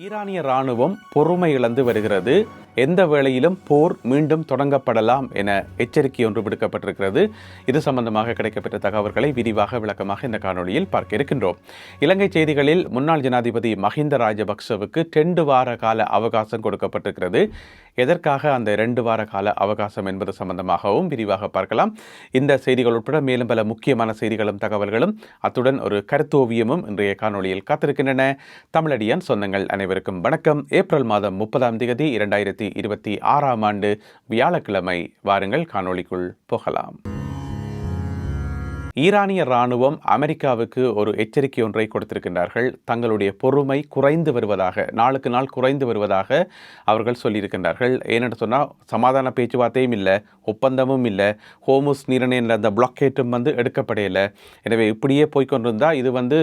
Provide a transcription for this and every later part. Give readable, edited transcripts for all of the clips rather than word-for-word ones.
ஈரானிய ராணுவம் பொறுமை இழந்து வருகிறது. எந்த வேளையிலும் போர் மீண்டும் தொடங்கப்படலாம் என எச்சரிக்கை ஒன்று விடுக்கப்பட்டிருக்கிறது. இது சம்பந்தமாக கிடைக்கப்பட்ட தகவல்களை விரிவாக விளக்கமாக இந்த காணொலியில் பார்க்க இருக்கின்றோம். இலங்கை செய்திகளில் முன்னாள் ஜனாதிபதி மஹிந்த ராஜபக்சவுக்கு 2 வார கால அவகாசம் கொடுக்கப்பட்டிருக்கிறது. எதற்காக அந்த 2 வார கால அவகாசம் என்பது சம்பந்தமாகவும் விரிவாக பார்க்கலாம். இந்த செய்திகள் உட்பட மேலும் பல முக்கியமான செய்திகளும் தகவல்களும் அத்துடன் ஒரு கருத்தோவியமும் இன்றைய காணொலியில் காத்திருக்கின்றன. தமிழடியான் சொந்தங்கள் அனைவருக்கும் வணக்கம். ஏப்ரல் மாதம் 30ஆம் தேதி 2026ஆம் ஆண்டு வியாழக்கிழமை. வாருங்கள் காணொளிக்குள் போகலாம். ஈரானிய ராணுவம் அமெரிக்காவுக்கு ஒரு எச்சரிக்கை ஒன்றை கொடுத்திருக்கின்றார்கள். தங்களுடைய பொறுமை குறைந்து வருவதாக, நாளுக்கு நாள் குறைந்து வருவதாக அவர்கள் சொல்லியிருக்கின்றார்கள். ஏனென்று சொன்னால் சமாதான பேச்சுவார்த்தையும் இல்லை, ஒப்பந்தமும் இல்லை, ஹோமுஸ் நீரிணையில் அந்த பிளாக்கேட்டும் எடுக்கப்படையில்லை. எனவே இப்படியே போய்கொண்டிருந்தால் இது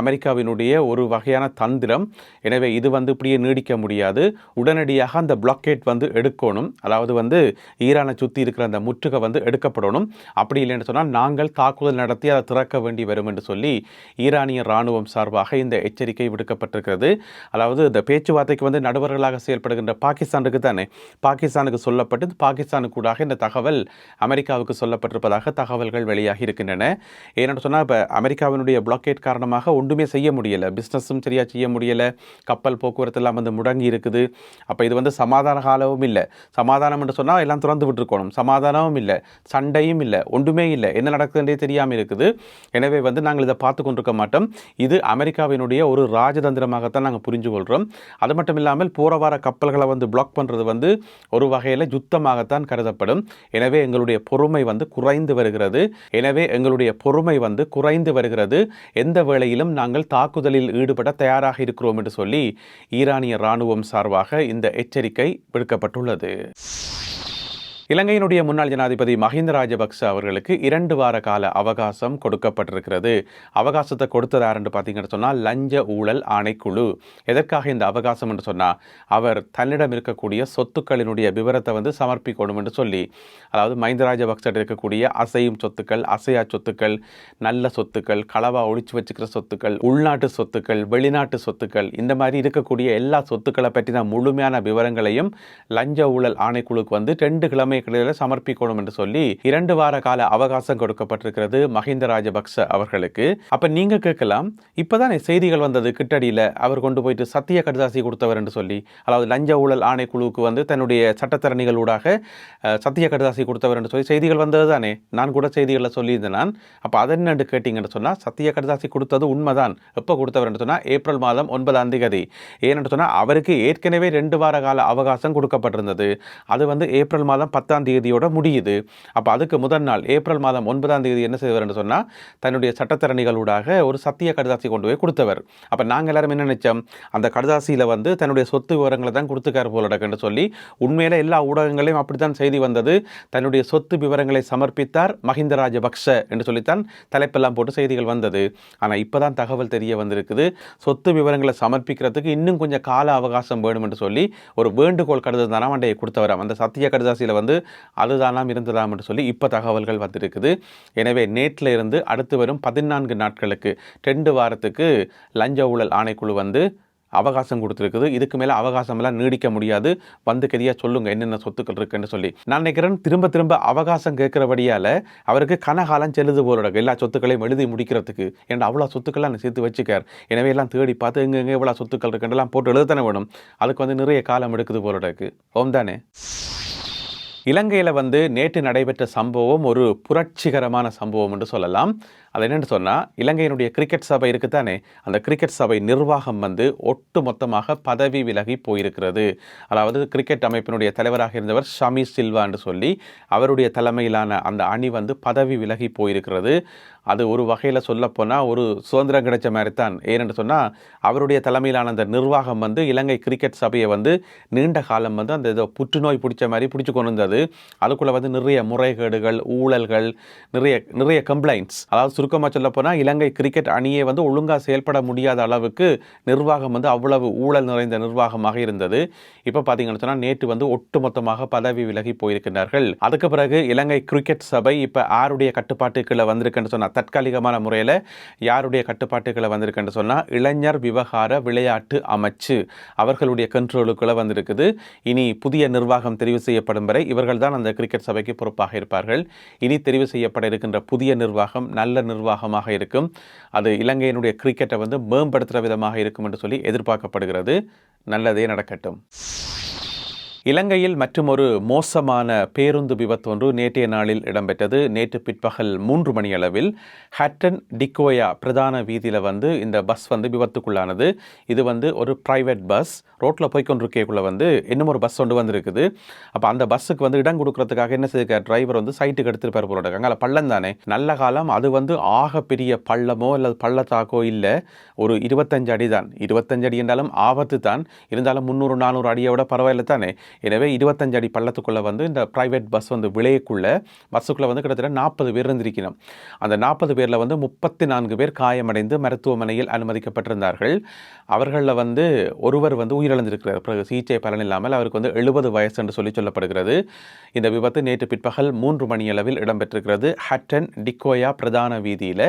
அமெரிக்காவினுடைய ஒரு வகையான தந்திரம். எனவே இது இப்படியே நீடிக்க முடியாது. உடனடியாக அந்த பிளாக்கேட் எடுக்கணும். அதாவது ஈரானை சுற்றி இருக்கிற அந்த முற்றுகை எடுக்கப்படணும். அப்படி இல்லைன்னு சொன்னால் நாங்கள் தாக்குதல் நடத்தி அதை திறக்க வேண்டி வரும் என்று சொல்லி ஈரானிய ராணுவம் சார்பாக இந்த எச்சரிக்கை விடுக்கப்பட்டிருக்கிறது. அதாவது இந்த பேச்சுவார்த்தைக்கு நடுவர்களாக செயல்படுகின்ற பாகிஸ்தானுக்கு சொல்லப்பட்டு பாகிஸ்தானுக்கு கூட இந்த தகவல் அமெரிக்காவுக்கு சொல்லப்பட்டிருப்பதாக தகவல்கள் வெளியாகி இருக்கின்றன. ஏன்னு சொன்னால் இப்போ அமெரிக்காவினுடைய பிளாக்கேட் காரணமாக ஒன்றுமே செய்ய முடியலை, பிஸ்னஸும் சரியாக செய்ய முடியலை, கப்பல் போக்குவரத்து எல்லாம் முடங்கி இருக்குது. அப்போ இது சமாதான காலமும் இல்லை. சமாதானம் என்று சொன்னால் எல்லாம் திறந்து விட்டுருக்கணும். சமாதானமும் இல்லை, சண்டையும் இல்லை, ஒன்றுமே இல்லை, என்ன நடக்குதுன்றே தெரியாமல் இருக்குது. எனவே நாங்கள் இதை பார்த்து கொண்டிருக்க மாட்டோம். இது அமெரிக்காவினுடைய ஒரு ராஜதந்திரமாகத்தான் நாங்கள் புரிஞ்சு கொள்கிறோம். அது மட்டும் இல்லாமல் போற வார கப்பல்களை பிளாக் பண்ணுறது ஒரு வகையில் யுத்தமாகத்தான் கருதப்படும். எனவே எங்களுடைய பொறுமை குறைந்து வருகிறது. எந்த வேளையிலும் நாங்கள் தாக்குதலில் ஈடுபட தயாராக இருக்கிறோம் என்று சொல்லி ஈரானிய ராணுவம் சார்பாக இந்த எச்சரிக்கை விடுக்கப்பட்டுள்ளது. இலங்கையினுடைய முன்னாள் ஜனாதிபதி மஹிந்த ராஜபக்ச அவர்களுக்கு 2 வார கால அவகாசம் கொடுக்கப்பட்டிருக்கிறது. அவகாசத்தை கொடுத்தது யாருன்னு பார்த்தீங்கன்னு சொன்னால் லஞ்ச ஊழல் ஆணைக்குழு. எதற்காக இந்த அவகாசம் என்று சொன்னால் அவர் தன்னிடம் இருக்கக்கூடிய சொத்துக்களினுடைய விவரத்தை சமர்ப்பிக்கணும் என்று சொல்லி, அதாவது மஹிந்த ராஜபக்ச இருக்கக்கூடிய அசையும் சொத்துக்கள், அசையா சொத்துக்கள், நல்ல சொத்துக்கள், களவா ஒழிச்சு வச்சுக்கிற சொத்துக்கள், உள்நாட்டு சொத்துக்கள், வெளிநாட்டு சொத்துக்கள், இந்த மாதிரி இருக்கக்கூடிய எல்லா சொத்துக்களை பற்றின முழுமையான விவரங்களையும் லஞ்ச ஊழல் ஆணைக்குழுக்கு 2 கிழமை சமர்ப்பிக்கணும் என்று சொல்லி 2 வார கால அவகாசம் கொடுக்கப்பட்டிருக்கிறது மஹிந்த ராஜபக்ச அவர்களுக்கு. அப்ப நீங்க கேட்கலாம், இப்பதான் செய்திகள் வந்தது கிட்டடியில அவர் கொண்டு போயிட்டு சத்திய கடிதாசி கொடுத்தவர் என்று சொல்லி, அதாவது லஞ்ச ஊழல் ஆணைக்குழுவுக்கு தன்னுடைய சட்டத்தரணிகளூடாக சத்திய கடிதாசி கொடுத்தவர் என்று சொல்லி செய்திகள் வந்தது தானே. நான் கூட செய்திகளில் சொல்லியிருந்தேன். நான் அப்ப அதென்னு கேட்டீங்கன்னு சொன்னா சத்திய கடிதாசி கொடுத்தது உண்மைதான். எப்ப கொடுத்தவர் என்று சொன்னா ஏப்ரல் மாதம் 9ஆம் தேதி. ஏன்னு சொன்னா அவருக்கு ஏற்கனவே 2 வார கால அவகாசம் கொடுக்கப்பட்டிருந்தது. அது ஏப்ரல் மாதம் 10ஆம் தேதியோட முடியுது. அப்போ அதுக்கு முதல் நாள் ஏப்ரல் மாதம் 9ஆம் தேதி என்ன செய்வார் என்று சொன்னால் தன்னுடைய சட்டத்தரணிகளூடாக ஒரு சத்திய கடிதாசி கொண்டு போய் கொடுத்தவர். அப்போ நாங்கள் எல்லாரும் என்ன நினைச்சோம், அந்த கடிதாசியில் தன்னுடைய சொத்து விவரங்களை தான் கொடுத்துக்கார் போலடக்குன்னு சொல்லி உண்மையில எல்லா ஊடகங்களையும் அப்படித்தான் செய்தி வந்தது. தன்னுடைய சொத்து விவரங்களை சமர்ப்பித்தார் மஹிந்த ராஜபக்ச என்று சொல்லித்தான் தலைப்பெல்லாம் போட்டு செய்திகள் வந்தது. ஆனால் இப்போதான் தகவல் தெரிய வந்திருக்குது, சொத்து விவரங்களை சமர்ப்பிக்கிறதுக்கு இன்னும் கொஞ்சம் கால அவகாசம் வேணும் என்று சொல்லி ஒரு வேண்டுகோள் கடிதம் தானே அவண்டை கொடுத்தவராம். அந்த சத்திய கடிதாசியில் அதுதானாம் இருந்ததாம் என்று சொல்லி இப்போ தகவல்கள் வந்திருக்குது. எனவே நேற்றில் இருந்து அடுத்து வரும் 14 நாட்களுக்கு 2 வாரத்துக்கு லஞ்ச ஊழல் ஆணைக்குழு அவகாசம் கொடுத்துருக்குது. இதுக்கு மேலே அவகாசமெல்லாம் நீடிக்க முடியாது. கதியாக சொல்லுங்க என்னென்ன சொத்துக்கள் இருக்குன்னு சொல்லி. நான் நினைக்கிறேன் திரும்ப அவகாசம் கேட்குறபடியால் அவருக்கு கனகாலம் செல்லுது போல எல்லா சொத்துக்களையும் எழுதி முடிக்கிறதுக்கு. ஏன்னா அவ்வளோ சொத்துக்கள்லாம் சேர்த்து வச்சுக்கார். எனவே எல்லாம் தேடி பார்த்து எங்கே எவ்வளோ சொத்துக்கள் இருக்குன்றலாம் போட்டு எழுதத்தானே வேணும். அதுக்கு நிறைய காலம் எடுக்குது போல இருக்கு. ஓம் தானே. இலங்கையில் நேற்று நடைபெற்ற சம்பவம் ஒரு புரட்சிகரமான சம்பவம் என்று சொல்லலாம். அது என்னென்னு சொன்னால், இலங்கையினுடைய கிரிக்கெட் சபை இருக்குத்தானே, அந்த கிரிக்கெட் சபை நிர்வாகம் ஒட்டு மொத்தமாக பதவி விலகி போயிருக்கிறது. அதாவது கிரிக்கெட் அமைப்பினுடைய தலைவராக இருந்தவர் ஷமி சில்வா என்று சொல்லி அவருடைய தலைமையிலான அந்த அணி பதவி விலகி போயிருக்கிறது. அது ஒரு வகையில் சொல்லப்போனால் ஒரு சுதந்திரம் கிடைச்ச மாதிரி தான். ஏனென்று சொன்னால் அவருடைய தலைமையிலான அந்த நிர்வாகம் இலங்கை கிரிக்கெட் சபையை நீண்ட காலம் அந்த ஏதோ புற்றுநோய் பிடிச்ச மாதிரி பிடிச்சி கொண்டு வந்தது. அதுக்குள்ளே நிறைய முறைகேடுகள், ஊழல்கள், நிறைய கம்ப்ளைண்ட்ஸ். அதாவது சுருக்கமாக சொல்ல போனால் இலங்கை கிரிக்கெட் அணியை ஒழுங்காக செயல்பட முடியாத அளவுக்கு நிர்வாகம் அவ்வளவு ஊழல் நிறைந்த நிர்வாகமாக இருந்தது. இப்போ பார்த்தீங்கன்னு சொன்னால் நேற்று ஒட்டுமொத்தமாக பதவி விலகி போயிருக்கிறார்கள். அதுக்கு பிறகு இலங்கை கிரிக்கெட் சபை இப்போ யாருடைய கட்டுப்பாட்டுக்குள்ள வந்திருக்குன்னு சொன்னால் தற்காலிகமான முறையில் யாருடைய கட்டுப்பாட்டுகளை வந்திருக்குன்னு சொன்னால் இளைஞர் விவகார விளையாட்டு அமைச்சு அவர்களுடைய கண்ட்ரோலுக்குள்ளே வந்திருக்குது. இனி புதிய நிர்வாகம் தெரிவு செய்யப்படும் வரை இவர்கள் தான் அந்த கிரிக்கெட் சபைக்கு பொறுப்பாக இருப்பார்கள். இனி தெரிவு செய்யப்பட இருக்கின்ற புதிய நிர்வாகம் நல்ல நிர்வாகமாக இருக்கும். அது இலங்கையினுடைய கிரிக்கெட்டை வந்து மேம்படுத்துகிற விதமாக இருக்கும் என்று சொல்லி எதிர்பார்க்கப்படுகிறது. நல்லதே நடக்கட்டும். இலங்கையில் மற்றுமொரு மோசமான பேருந்து விபத்து ஒன்று நேற்றைய நாளில் இடம்பெற்றது. நேற்று பிற்பகல் 3 மணி அளவில் ஹட்டன் டிக்கோயா பிரதான வீதியில் வந்து இந்த பஸ் வந்து விபத்துக்குள்ளானது. இது வந்து ஒரு பிரைவேட் பஸ் ரோட்டில் போய்கொண்டிருக்கக்குள்ள வந்து இன்னும் ஒரு பஸ் ஒன்று வந்திருக்குது. அப்போ அந்த பஸ்ஸுக்கு வந்து இடம் கொடுக்கறதுக்காக என்ன செய்ய டிரைவர் வந்து சைட்டுக்கு எடுத்துகிட்டு போல இருக்காங்க. அதில் பள்ளம் தானே, நல்ல காலம் அது வந்து ஆக பெரிய பள்ளமோ அல்லது பள்ளத்தாக்கோ இல்லை, ஒரு 25 அடி தான். 25 அடி என்றாலும் ஆபத்து தான், இருந்தாலும் 300-400 அடியை விட பரவாயில்லை தானே. எனவே 25 அடி பள்ளத்துக்குள்ளே வந்து இந்த ப்ரைவேட் பஸ் வந்து விளையக்குள்ளே பஸ்ஸுக்குள்ளே வந்து கிட்டத்தட்ட 40 பேர் இருந்திருக்கணும். அந்த 40 பேரில் வந்து 34 பேர் காயமடைந்து மருத்துவமனையில் அனுமதிக்கப்பட்டிருந்தார்கள். அவர்களில் வந்து ஒருவர் வந்து உயிரிழந்திருக்கிறார். பிறகு சிகிச்சை பலன் இல்லாமல் அவருக்கு வந்து 70 வயசு என்று சொல்லப்படுகிறது. இந்த விபத்து நேற்று பிற்பகல் 3 மணியளவில் இடம்பெற்றிருக்கிறது ஹட்டன் டிக்கோயா பிரதான வீதியில்.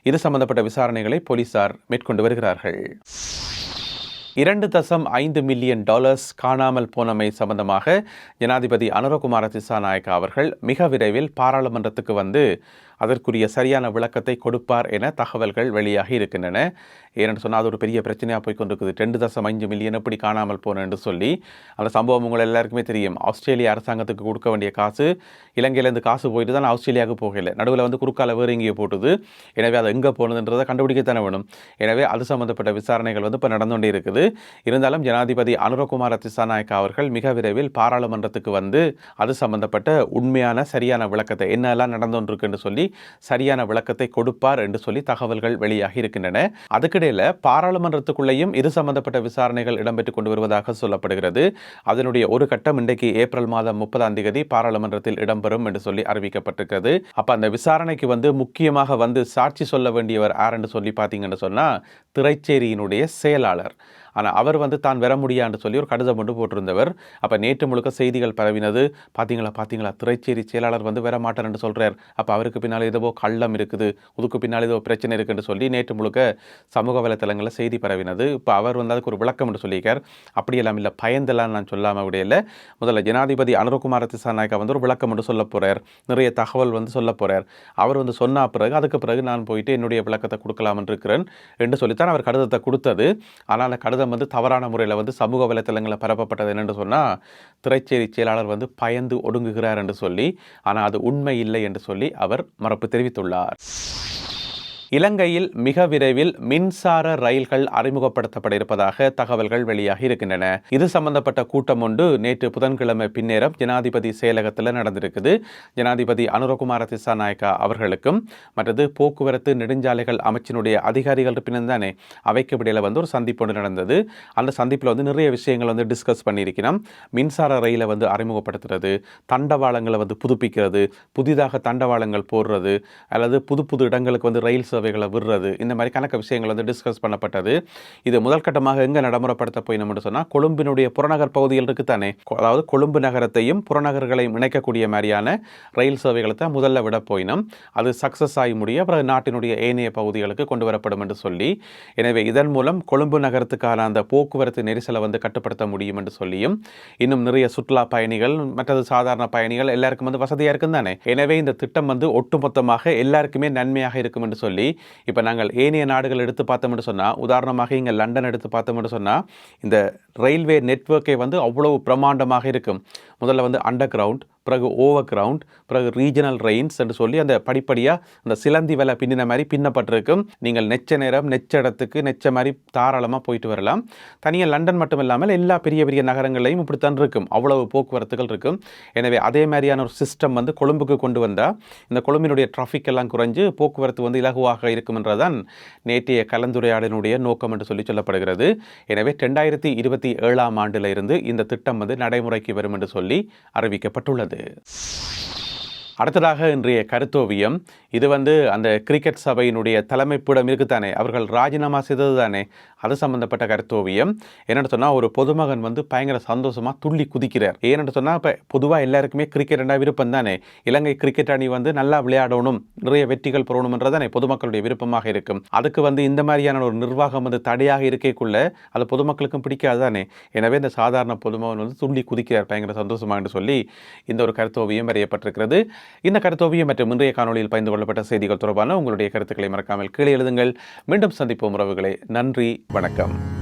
இது சம்பந்தப்பட்ட விசாரணைகளை போலீசார் மேற்கொண்டு வருகிறார்கள். $2.5 மில்லியன் காணாமல் போனமை சம்பந்தமாக ஜனாதிபதி அனுரகுமார திசாநாயக்கா அவர்கள் மிக விரைவில் பாராளுமன்றத்துக்கு வந்து அதற்குரிய சரியான விளக்கத்தை கொடுப்பார் என தகவல்கள் வெளியாகி இருக்கின்றன. ஏனென்று சொன்னால் அது ஒரு பெரிய பிரச்சனையாக போய் கொண்டிருக்குது. 2.5 மில்லியன் எப்படி காணாமல் போனேன் என்று சொல்லி அந்த சம்பவம் உங்கள் எல்லாருக்குமே தெரியும். ஆஸ்திரேலிய அரசாங்கத்துக்கு கொடுக்க வேண்டிய காசு இலங்கையிலேருந்து காசு போயிட்டு தான் ஆஸ்திரேலியாவுக்கு போகலை, நடுவில் வந்து குறுக்கால வேறு எங்கேயோ போட்டுது. எனவே அது எங்கே போனதுன்றதை கண்டுபிடிக்கத்தானே வேணும். எனவே அது சம்பந்தப்பட்ட விசாரணைகள் வந்து இப்போ நடந்து கொண்டே இருக்குது. இருந்தாலும் ஜனாதிபதி அனுரகுமார திசாநாயக்கா அவர்கள் மிக விரைவில் பாராளுமன்றத்துக்கு வந்து அது சம்பந்தப்பட்ட உண்மையான சரியான விளக்கத்தை என்னெல்லாம் நடந்து கொண்டிருக்கு என்று சொல்லி சரியான விளக்கத்தை கொடுப்பார் என்று சொல்லி தகவல்கள் வெளியாகி இருக்கின்றன. அதுக்கிடையில் பாராளுமன்றத்துக்குள்ளேயும் இது சம்பந்தப்பட்ட விசாரணைகள் இடம்பெற்றுக் கொண்டு வருவதாக சொல்லப்படுகிறது. அதனுடைய ஒரு கட்டம் இன்றைக்கு ஏப்ரல் மாதம் 30ஆம் தேதி பாராளுமன்றத்தில் இடம்பெறும் என்று சொல்லி அறிவிக்கப்பட்டிருக்கிறது. அப்ப அந்த விசாரணைக்கு வந்து முக்கியமாக வந்து சாட்சி சொல்ல வேண்டியவர் யார் என்று சொல்லி பார்த்தீங்கன்னு சொன்னா திரைச்சேரியினுடைய செயலாளர். ஆனால் அவர் வந்து தான் வர முடியான்னு சொல்லி ஒரு கடிதம் கொண்டு போட்டிருந்தவர். அப்போ நேற்று முழுக்க செய்திகள் பரவினது. பார்த்தீங்களா திரைச்சேரி செயலாளர் வந்து வர மாட்டார் என்று சொல்கிறார். அப்போ அவருக்கு பின்னால் ஏதோ கள்ளம் இருக்குது, அதுக்கு பின்னால் ஏதோ பிரச்சனை இருக்குன்னு சொல்லி நேற்று முழுக்க சமூக வலைத்தளங்களில் செய்தி பரவினது. இப்போ அவர் வந்து அதுக்கு ஒரு விளக்கம் என்று சொல்லியிருக்கார். அப்படியெல்லாம் இல்லை, பயந்தெல்லாம் நான் சொல்லாமல் விடையில. முதல்ல ஜனாதிபதி அனுரகுமார திசாநாயக்கா வந்து ஒரு விளக்கம் என்று சொல்ல போகிறார், நிறைய தகவல் வந்து சொல்ல போகிறார். அவர் வந்து சொன்ன பிறகு அதுக்கு பிறகு நான் போயிட்டு என்னுடைய விளக்கத்தை கொடுக்கலாம் இருக்கிறேன் என்று சொல்லித்தான் அவர் கடிதத்தை கொடுத்தது. ஆனால் அந்த கடிதம் வந்து தவறான முறையில் வந்து சமூக வலைத்தளங்களில் பரப்பப்பட்டது என்னென்று சொன்னால் திரைச்சேரி செயலாளர் வந்து பயந்து ஒடுங்குகிறார் என்று சொல்லி, ஆனால் அது உண்மை இல்லை என்று சொல்லி அவர் மறுப்பு தெரிவித்துள்ளார். இலங்கையில் மிக விரைவில் மின்சார ரயில்கள் அறிமுகப்படுத்தப்பட இருப்பதாக தகவல்கள் வெளியாகி இருக்கின்றன. இது சம்பந்தப்பட்ட கூட்டம் ஒன்று நேற்று புதன்கிழமை பின்னேரம் ஜனாதிபதி செயலகத்தில் நடந்திருக்குது. ஜனாதிபதி அனுரகுமார திசாநாயக்கா அவர்களுக்கும் மற்றது போக்குவரத்து நெடுஞ்சாலைகள் அமைச்சினுடைய அதிகாரிகள் பின்னே அவைக்கு இடையில வந்து ஒரு சந்திப்பு ஒன்று நடந்தது. அந்த சந்திப்பில் வந்து நிறைய விஷயங்கள் வந்து டிஸ்கஸ் பண்ணியிருக்கிறோம். மின்சார ரயிலை வந்து அறிமுகப்படுத்துறது, தண்டவாளங்களை வந்து புதுப்பிக்கிறது, புதிதாக தண்டவாளங்கள் போடுறது, அல்லது புது புது இடங்களுக்கு வந்து ரயில் சேவைகளை விடுறது, இந்த மாதிரி கணக்கு விஷயங்கள் வந்து டிஸ்கஸ் பண்ணப்பட்டது. இது முதல் கட்டமாக எங்கே நடைமுறைப்படுத்த போயினோம்னு சொன்னால் கொழும்பினுடைய புறநகர் பகுதிகள் இருக்குது தானே, அதாவது கொழும்பு நகரத்தையும் புறநகர்களையும் இணைக்கக்கூடிய மாதிரியான ரயில் சேவைகளை தான் முதல்ல விட போயினோம். அது சக்ஸஸ் ஆகி முடிய அப்புறம் நாட்டினுடைய ஏனைய பகுதிகளுக்கு கொண்டு வரப்படும் என்று சொல்லி, எனவே இதன் மூலம் கொழும்பு நகரத்துக்கான அந்த போக்குவரத்து நெரிசலை வந்து கட்டுப்படுத்த முடியும் என்று சொல்லியும், இன்னும் நிறைய சுற்றுலா பயணிகள் மற்றது சாதாரண பயணிகள் எல்லாருக்கும் வந்து வசதியாக இருக்கும் தானே. எனவே இந்த திட்டம் வந்து ஒட்டுமொத்தமாக எல்லாருக்குமே நன்மையாக இருக்கும் என்று சொல்லி, இப்போ நாங்கள் ஏனைய நாடுகள் எடுத்து பார்த்தோம்னு சொன்னால், உதாரணமாக இங்கே லண்டன் எடுத்து பார்த்தோம்னு சொன்னால் இந்த ரயில்வே நெட்வொர்க்கை வந்து அவ்வளவு பிரமாண்டமாக இருக்கும். முதல்ல வந்து அண்டர் கிரவுண்ட், பிறகு ஓவர் கிரவுண்ட், பிறகு ரீஜனல் ரெயின்ஸ் என்று சொல்லி அந்த படிப்படியாக அந்த சிலந்தி வேலை பின்னின மாதிரி பின்னப்பட்டிருக்கும். நீங்கள் நெச்ச நேரம் நெச்ச இடத்துக்கு நெச்ச மாதிரி தாராளமாக போயிட்டு வரலாம். தனியாக லண்டன் மட்டும் இல்லாமல் எல்லா பெரிய பெரிய நகரங்களையும் இப்படித்தான் இருக்கும், அவ்வளவு போக்குவரத்துகள் இருக்கும். எனவே அதே மாதிரியான ஒரு சிஸ்டம் வந்து கொழும்புக்கு கொண்டு வந்தால் இந்த கொழும்பினுடைய டிராஃபிக் எல்லாம் குறைஞ்சு போக்குவரத்து வந்து இலகுவாக இருக்கும் என்றதான் நேற்றைய கலந்துரையாடலினுடைய நோக்கம் என்று சொல்லி சொல்லப்படுகிறது. எனவே 2027ஆம் ஆண்டில் இருந்து இந்த திட்டம் வந்து நடைமுறைக்கு வரும் என்று சொல்லி அறிவிக்கப்பட்டுள்ளது. அடுத்ததாக இன்றைய கருத்தோவியம், இது அந்த கிரிக்கெட் சபையினுடைய தலைமைப்பிடம் இருக்குத்தானே, அவர்கள் ராஜினாமா செய்தது தானே, அது சம்பந்தப்பட்ட கருத்தோவியம். என்னென்னு சொன்னால், ஒரு பொதுமகன் பயங்கர சந்தோஷமாக துள்ளி குதிக்கிறார். ஏன்னு சொன்னால், இப்போ பொதுவாக எல்லாருக்குமே கிரிக்கெட் விருப்பம் தானே. இலங்கை கிரிக்கெட் அணி நல்லா விளையாடணும், நிறைய வெற்றிகள் பெறணும்ன்றதானே பொதுமக்களுடைய விருப்பமாக இருக்கும். அதுக்கு இந்த மாதிரியான ஒரு நிர்வாகம் தடையாக இருக்கக்குள்ள அது பொதுமக்களுக்கும் பிடிக்காது தானே. எனவே இந்த சாதாரண பொதுமகன் துள்ளி குதிக்கிறார் பயங்கர சந்தோஷமாக என்று சொல்லி இந்த ஒரு கருத்தோவியம் வரையப்பட்டிருக்கிறது. இந்த கருத்தோவியம் மற்றும் இன்றைய காணொலியில் பகிர்ந்து கொள்ளப்பட்ட செய்திகள் தொடர்பான உங்களுடைய கருத்துக்களை மறக்காமல் கீழே எழுதுங்கள். மீண்டும் சந்திப்போம் உறவுகளே. நன்றி, வணக்கம்.